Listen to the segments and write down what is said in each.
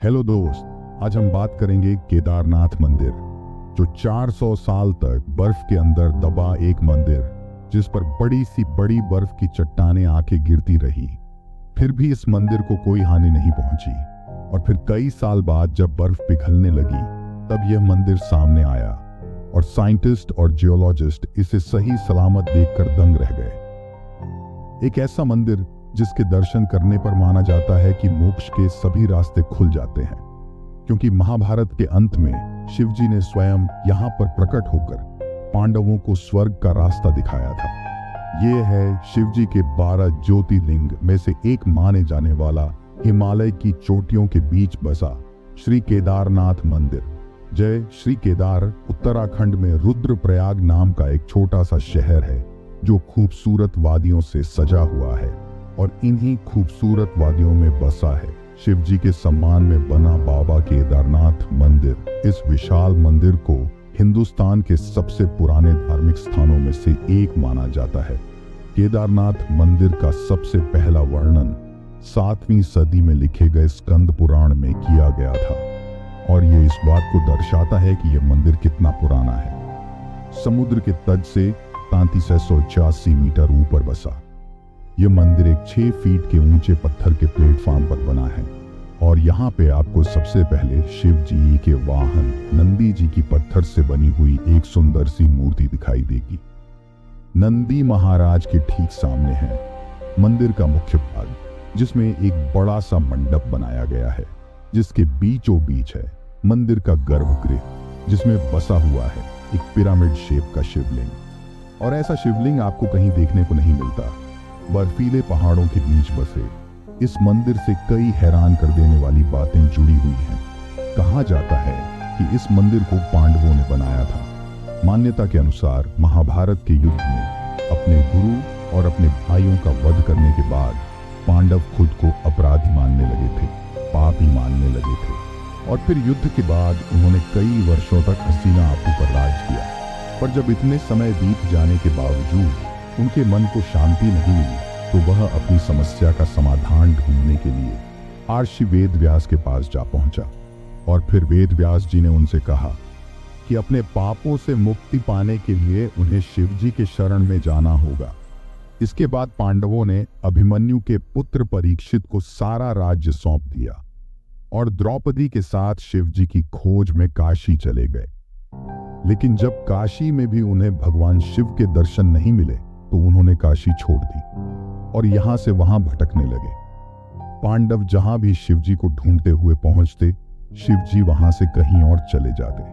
Hello दोस्त, आज हम बात करेंगे केदारनाथ मंदिर, जो 400 साल तक बर्फ के अंदर दबा एक मंदिर, जिस पर बड़ी सी बड़ी बर्फ की चट्टानें आके गिरती रही, फिर भी इस मंदिर को कोई हानि नहीं पहुंची। और फिर कई साल बाद जब बर्फ पिघलने लगी, तब यह मंदिर सामने आया और साइंटिस्ट और जियोलॉजिस्ट इसे सही सलामत देखकर दंग रह गए। एक ऐसा मंदिर जिसके दर्शन करने पर माना जाता है कि मोक्ष के सभी रास्ते खुल जाते हैं, क्योंकि महाभारत के अंत में शिवजी ने स्वयं यहाँ पर प्रकट होकर पांडवों को स्वर्ग का रास्ता दिखाया था। ये है शिवजी के 12 ज्योतिर्लिंग में से एक माने जाने वाला हिमालय की चोटियों के बीच बसा श्री केदारनाथ मंदिर। जय श्री केदार उत्तराखंड में रुद्रप्रयाग नाम का एक छोटा सा शहर है, जो खूबसूरत वादियों से सजा हुआ है, और इन्हीं खूबसूरत वादियों में बसा है शिवजी के सम्मान में बना बाबा केदारनाथ मंदिर। इस विशाल मंदिर को हिंदुस्तान के सबसे पुराने धार्मिक स्थानों में से एक माना जाता है। केदारनाथ मंदिर का सबसे पहला वर्णन 7वीं सदी में लिखे गए स्कंद पुराण में किया गया था, और ये इस बात को दर्शाता है कि यह मंदिर कितना पुराना है। समुद्र के तट से 3384 मीटर ऊपर बसा यह मंदिर एक 6 फीट के ऊंचे पत्थर के प्लेटफॉर्म पर बना है, और यहाँ पे आपको सबसे पहले शिव जी के वाहन नंदी जी की पत्थर से बनी हुई एक सुंदर सी मूर्ति दिखाई देगी। नंदी महाराज के ठीक सामने है मंदिर का मुख्य भाग, जिसमें एक बड़ा सा मंडप बनाया गया है, जिसके बीचों बीच है मंदिर का गर्भगृह, जिसमें बसा हुआ है एक पिरामिड शेप का शिवलिंग। और ऐसा शिवलिंग आपको कहीं देखने को नहीं मिलता। बर्फीले पहाड़ों के बीच बसे इस मंदिर से कई हैरान कर देने वाली बातें जुड़ी हुई हैं। कहा जाता है कि इस मंदिर को पांडवों ने बनाया था। मान्यता के अनुसार महाभारत के युद्ध में अपने गुरु और अपने भाइयों का वध करने के बाद पांडव खुद को अपराधी मानने लगे थे, पापी मानने लगे थे, और फिर युद्ध के बाद उन्होंने कई वर्षों तक हस्तिनापुर पर राज किया। पर जब इतने समय बीत जाने के बावजूद उनके मन को शांति नहीं मिली, तो वह अपनी समस्या का समाधान ढूंढने के लिए महर्षि वेद व्यास के पास जा पहुंचा। और फिर वेद व्यास जी ने उनसे कहा कि अपने पापों से मुक्ति पाने के लिए उन्हें शिवजी के शरण में जाना होगा। इसके बाद पांडवों ने अभिमन्यु के पुत्र परीक्षित को सारा राज्य सौंप दिया, और द्रौपदी के साथ शिवजी की खोज में काशी चले गए। लेकिन जब काशी में भी उन्हें भगवान शिव के दर्शन नहीं मिले, तो उन्होंने काशी छोड़ दी और यहां से वहां भटकने लगे। पांडव जहां भी शिवजी को ढूंढते हुए पहुंचते, शिवजी वहां से कहीं और चले जाते।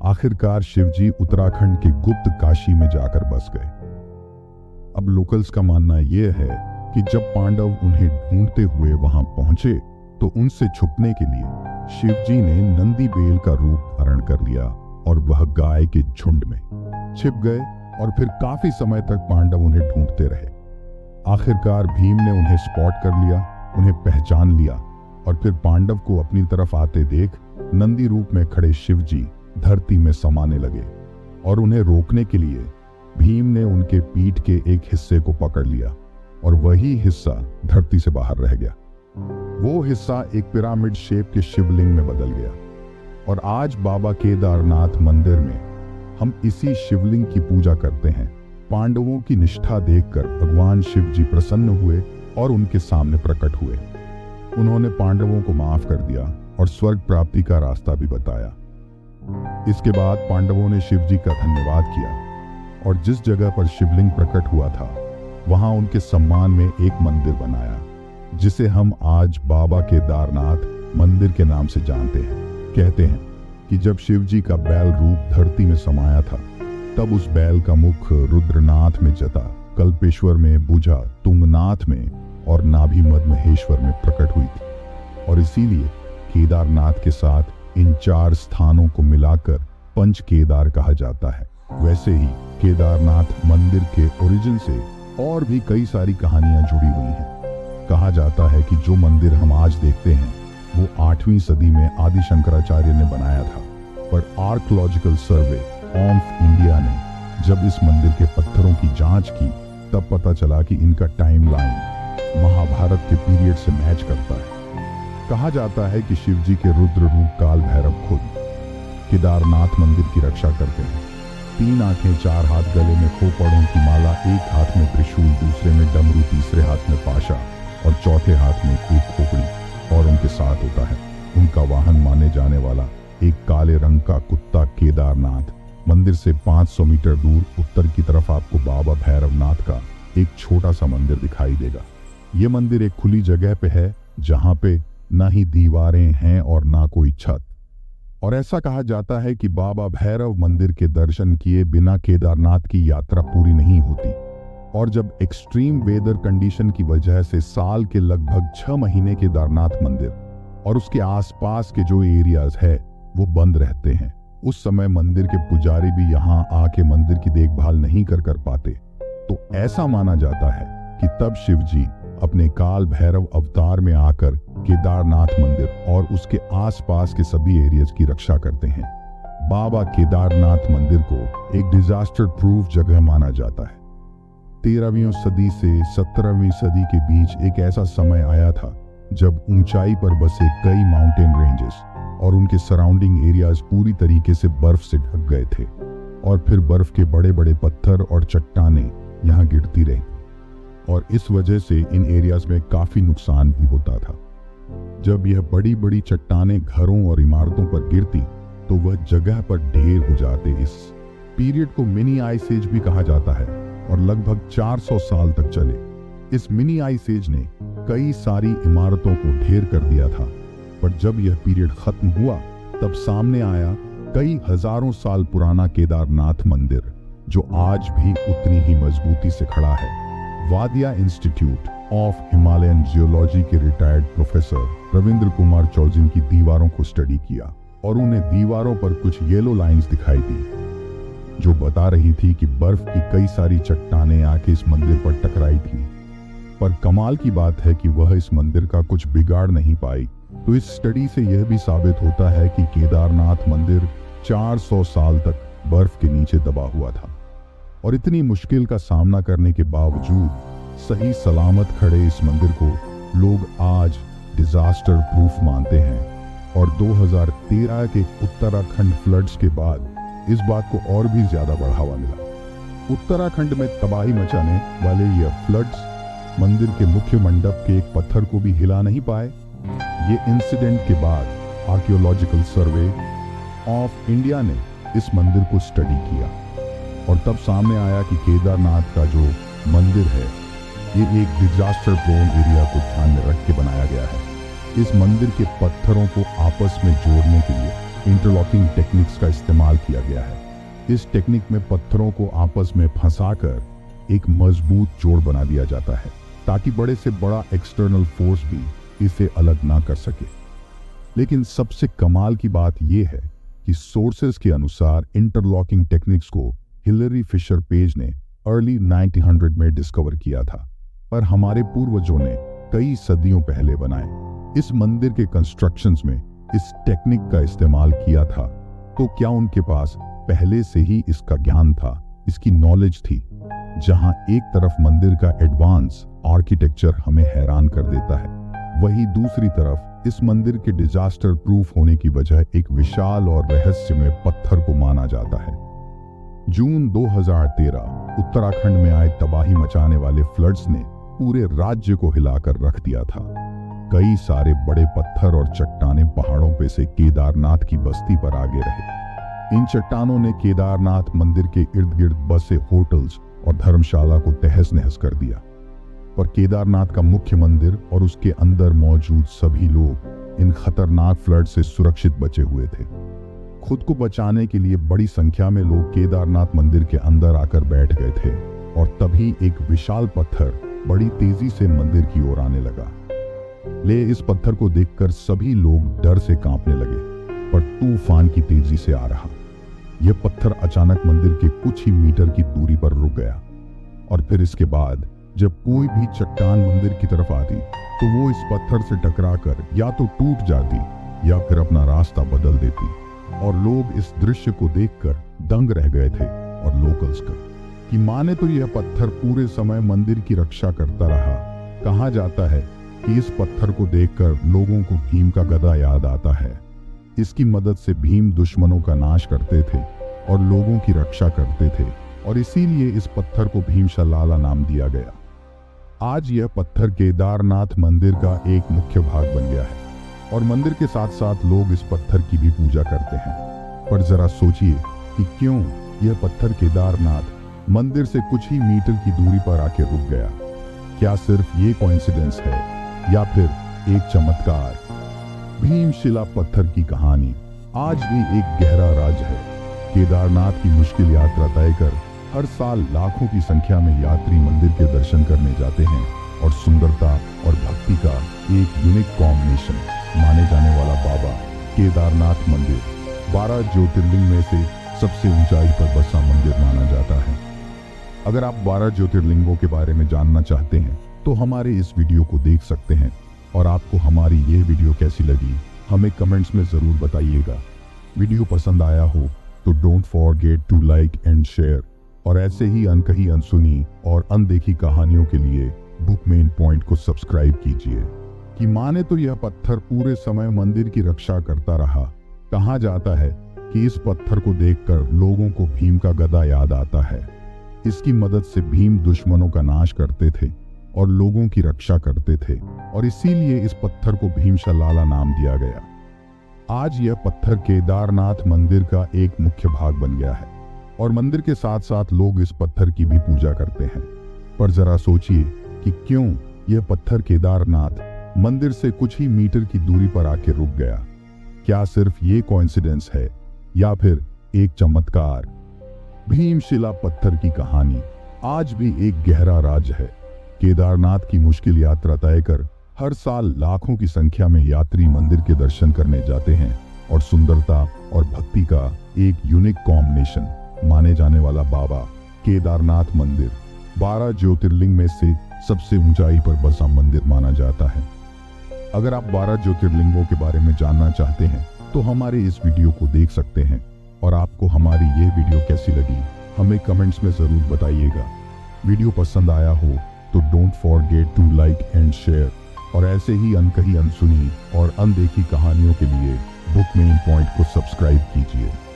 आखिरकार शिवजी उत्तराखंड के गुप्त काशी में जाकर बस गए। अब लोकल्स का मानना यह है कि जब पांडव उन्हें ढूंढते हुए वहां पहुंचे, तो उनसे छुपने के लिए शिवजी ने नंदी बेल का रूप धारण कर लिया और वह गाय के झुंड में छिप गए, और फिर काफी समय तक पांडव उन्हें ढूंढते रहे। आखिरकार भीम ने उन्हें स्पॉट कर लिया, उन्हें पहचान लिया, और फिर पांडव को अपनी तरफ आते देख नंदी रूप में खड़े शिवजी धरती में समाने लगे, और उन्हें रोकने के लिए भीम ने उनके पीठ के एक हिस्से को पकड़ लिया, और वही हिस्सा धरती से बाहर रह गया। वो हिस्सा एक पिरामिड शेप के शिवलिंग में बदल गया, और आज बाबा केदारनाथ मंदिर में हम इसी शिवलिंग की पूजा करते हैं। पांडवों की निष्ठा देखकर भगवान शिव जी प्रसन्न हुए और उनके सामने प्रकट हुए। उन्होंने पांडवों को माफ कर दिया और स्वर्ग प्राप्ति का रास्ता भी बताया। इसके बाद पांडवों ने शिव जी का धन्यवाद किया, और जिस जगह पर शिवलिंग प्रकट हुआ था, वहां उनके सम्मान में एक मंदिर बनाया, जिसे हम आज बाबा केदारनाथ मंदिर के नाम से जानते हैं। कहते हैं कि जब शिवजी का बैल रूप धरती में समाया था, तब उस बैल का मुख रुद्रनाथ में जता, कल्पेश्वर में, भुजा तुंगनाथ में और नाभि मध्य महेश्वर में प्रकट हुई थी। और इसीलिए केदारनाथ के साथ इन 4 स्थानों को मिलाकर पंच केदार कहा जाता है। वैसे ही केदारनाथ मंदिर के ओरिजिन से और भी कई सारी कहानियां जुड़ी हुई हैं। कहा जाता है कि जो मंदिर हम आज देखते हैं, वो 8वीं सदी में आदि शंकराचार्य ने बनाया था, पर आर्कियोलॉजिकल सर्वे ऑफ इंडिया ने जब इस मंदिर के पत्थरों की जांच की, तब पता चला कि इनका टाइमलाइन महाभारत के पीरियड से मैच करता है। कहा जाता है कि शिवजी के रुद्र रूप काल भैरव खुद केदारनाथ मंदिर की रक्षा करते हैं। 3 आंखें, 4 हाथ, गले में खोपड़ों की माला, एक हाथ में त्रिशूल, दूसरे में डमरू, तीसरे हाथ में पाशा और चौथे हाथ में एक खोपड़ी और उनके साथ होता है उनका वाहन माने जाने वाला एक काले रंग का कुत्ता। केदारनाथ मंदिर से 500 मीटर दूर उत्तर की तरफ आपको बाबा भैरवनाथ का एक छोटा सा मंदिर दिखाई देगा। ये मंदिर एक खुली जगह पे है जहां पे ना ही दीवारें हैं और ना कोई छत। और ऐसा कहा जाता है कि बाबा भैरव मंदिर के दर्शन किए बिना केदारनाथ की यात्रा पूरी नहीं होती। और जब एक्सट्रीम वेदर कंडीशन की वजह से साल के लगभग 6 महीने केदारनाथ मंदिर और उसके आसपास के जो एरियाज है वो बंद रहते हैं, उस समय मंदिर के पुजारी भी यहाँ आके मंदिर की देखभाल नहीं कर पाते। तो ऐसा माना जाता है कि तब शिवजी अपने काल भैरव अवतार में आकर केदारनाथ मंदिर और उसके आसपास के सभी एरियाज की रक्षा करते हैं। बाबा केदारनाथ मंदिर को एक डिजास्टर प्रूफ जगह माना जाता है। 13वीं सदी से 17वीं सदी के बीच एक ऐसा समय आया था जब ऊंचाई पर बसे कई माउंटेन रेंजेस और उनके सराउंडिंग एरियाज पूरी तरीके से बर्फ से ढक गए थे और फिर बर्फ के बड़े बड़े पत्थर और चट्टानें यहाँ गिरती रही और इस वजह से इन एरियाज में काफी नुकसान भी होता था। जब यह बड़ी बड़ी चट्टानें घरों और इमारतों पर गिरती तो वह जगह पर ढेर हो जाते। इस पीरियड को मिनी आइस एज भी कहा जाता है और लगभग 400 साल तक चले। इस मिनी आइस एज ने कई सारी इमारतों को ढेर कर दिया था, पर जब यह पीरियड खत्म हुआ तब सामने आया कई हजारों साल पुराना केदारनाथ मंदिर जो आज भी उतनी ही मजबूती से खड़ा है। वादिया इंस्टीट्यूट ऑफ हिमालयन जियोलॉजी के रिटायर्ड प्रोफेसर रविंद्र कुमार चौजिन की दीवारों को स्टडी किया और उन्हें दीवारों पर कुछ येलो लाइंस दिखाई दी जो बता रही थी कि बर्फ की कई सारी चट्टानें आके इस मंदिर पर टकराई थी। पर कमाल की बात है कि वह इस मंदिर का कुछ बिगाड़ नहीं पाई। तो इस स्टडी से यह भी साबित होता है कि केदारनाथ मंदिर 400 साल तक बर्फ के नीचे दबा हुआ था और इतनी मुश्किल का सामना करने के बावजूद सही सलामत खड़े इस मंदिर को लोग आज डिजास्टर प्रूफ मानते हैं। और 2013 के उत्तराखंड फ्लड्स के बाद इस बात को और भी ज्यादा बढ़ावा मिला। उत्तराखंड में तबाही मचाने वाले यह फ्लड्स मंदिर के मुख्य मंडप के एक पत्थर को भी हिला नहीं पाए। ये इंसिडेंट के बाद आर्कियोलॉजिकल सर्वे ऑफ इंडिया ने इस मंदिर को स्टडी किया और तब सामने आया कि केदारनाथ का जो मंदिर है ये एक डिजास्टर प्रोन एरिया को ध्यान में रख के बनाया गया है। इस मंदिर के पत्थरों को आपस में जोड़ने के लिए इंटरलॉकिंग टेक्निक्स का इस्तेमाल किया गया है। इस टेक्निक में पत्थरों को आपस में फंसाकर एक मजबूत जोड़ बना दिया जाता है ताकि बड़े से बड़ा एक्सटर्नल फोर्स भी इसे अलग ना कर सके। लेकिन सबसे कमाल की बात यह है कि सोर्सेस के अनुसार इंटरलॉकिंग टेक्निक्स को हिलरी फिशर पेज ने अर्ली 1900 में डिस्कवर किया था, पर हमारे पूर्वजों ने कई सदियों पहले बनाए। इस मंदिर के कंस्ट्रक्शंस में इस टेक्निक का इस्तेमाल किया था, तो क्या उनके पास पहले से ही इसका ज्ञान था, इसकी नॉलेज थी? जहां एक तरफ मंदिर का एडवांस आर्किटेक्चर हमें हैरान कर देता है, वहीं दूसरी तरफ इस मंदिर के डिजास्टर प्रूफ होने की वजह एक विशाल और रहस्यमय पत्थर को माना जाता है। जून 2013 उत्तराखंड में आए तबाही मचाने वाले फ्लड्स ने पूरे राज्य को हिलाकर रख दिया था। कई सारे बड़े पत्थर और चट्टानें पहाड़ों पे से केदारनाथ की बस्ती पर आगे रहे। इन चट्टानों ने केदारनाथ मंदिर के इर्द गिर्द बसे होटल्स और धर्मशाला को तहस नहस कर दिया। पर केदारनाथ का मुख्य मंदिर और उसके अंदर मौजूद सभी लोग इन खतरनाक फ्लड से सुरक्षित बचे हुए थे। खुद को बचाने के लिए बड़ी संख्या में लोग केदारनाथ मंदिर के अंदर आकर बैठ गए थे और तभी एक विशाल पत्थर बड़ी तेजी से मंदिर की ओर आने लगा। इस पत्थर को देखकर सभी लोग डर से कांपने लगे, पर तूफान की तेजी से आ रहा। यह पत्थर अचानक मंदिर के कुछ ही मीटर की दूरी पर रुक गया और फिर इसके बाद जब कोई भी चट्टान मंदिर की तरफ आती तो वो इस पत्थर से टकराकर या तो टूट जाती या फिर अपना रास्ता बदल देती। और लोग इस दृश्य को देखकर दंग रह गए थे और लोकल्स का कि माने तो यह पत्थर पूरे समय मंदिर की रक्षा करता रहा। कहा जाता है कि इस पत्थर को देखकर लोगों को भीम का गदा याद आता है। इसकी मदद से भीम दुश्मनों का नाश करते थे और लोगों की रक्षा करते थे, और इसीलिए इस पत्थर को भीमशलाला नाम दिया गया। आज यह पत्थर केदारनाथ मंदिर का एक मुख्य भाग बन गया है और मंदिर के साथ साथ लोग इस पत्थर की भी पूजा करते हैं। पर जरा सोचिए कि क्यों यह पत्थर केदारनाथ मंदिर से कुछ ही मीटर की दूरी पर आके रुक गया। क्या सिर्फ ये कोइंसिडेंस है या फिर एक चमत्कार? भीमशिला पत्थर की कहानी आज भी एक गहरा राज है। केदारनाथ की मुश्किल यात्रा तय कर हर साल लाखों की संख्या में यात्री मंदिर के दर्शन करने जाते हैं, और सुंदरता और भक्ति का एक यूनिक कॉम्बिनेशन माने जाने वाला बाबा केदारनाथ मंदिर 12 ज्योतिर्लिंग में से सबसे ऊंचाई पर बसा मंदिर माना जाता है। अगर आप 12 ज्योतिर्लिंगों के बारे में जानना चाहते हैं तो हमारे इस वीडियो को देख सकते हैं। और आपको हमारी ये वीडियो कैसी लगी हमें कमेंट्स में जरूर बताइएगा। वीडियो पसंद आया हो तो don't forget to like and share, और ऐसे ही अनकही, अनसुनी और अनदेखी कहानियों के लिए बुक मेन पॉइंट को सब्सक्राइब कीजिए। कि माने तो यह पत्थर पूरे समय मंदिर की रक्षा करता रहा। कहा जाता है कि इस पत्थर को देखकर लोगों को भीम का गदा याद आता है। इसकी मदद से भीम दुश्मनों का नाश करते थे और लोगों की रक्षा करते थे, और इसीलिए इस पत्थर को भीमशलाला नाम दिया गया। आज यह पत्थर केदारनाथ मंदिर का एक मुख्य भाग बन गया है और मंदिर के साथ साथ लोग इस पत्थर की भी पूजा करते हैं। पर जरा सोचिए कि क्यों यह पत्थर केदारनाथ मंदिर से कुछ ही मीटर की दूरी पर आके रुक गया। क्या सिर्फ ये कोइंसिडेंस है या फिर एक चमत्कार? भीमशिला पत्थर की कहानी आज भी एक गहरा राज है। केदारनाथ की मुश्किल यात्रा तय कर हर साल लाखों की संख्या में यात्री मंदिर के दर्शन करने जाते हैं, और सुंदरता और भक्ति का एक यूनिक कॉम्बिनेशन माने जाने वाला बाबा केदारनाथ मंदिर 12 ज्योतिर्लिंग में से सबसे ऊंचाई पर बसा मंदिर माना जाता है। अगर आप 12 ज्योतिर्लिंगों के बारे में जानना चाहते हैं तो हमारे इस वीडियो को देख सकते हैं। और आपको हमारी ये वीडियो कैसी लगी हमें कमेंट्स में जरूर बताइएगा। वीडियो पसंद आया हो तो don't forget to like and share, और ऐसे ही अनकही, अनसुनी और अनदेखी कहानियों के लिए बुक मेन पॉइंट को सब्सक्राइब कीजिए।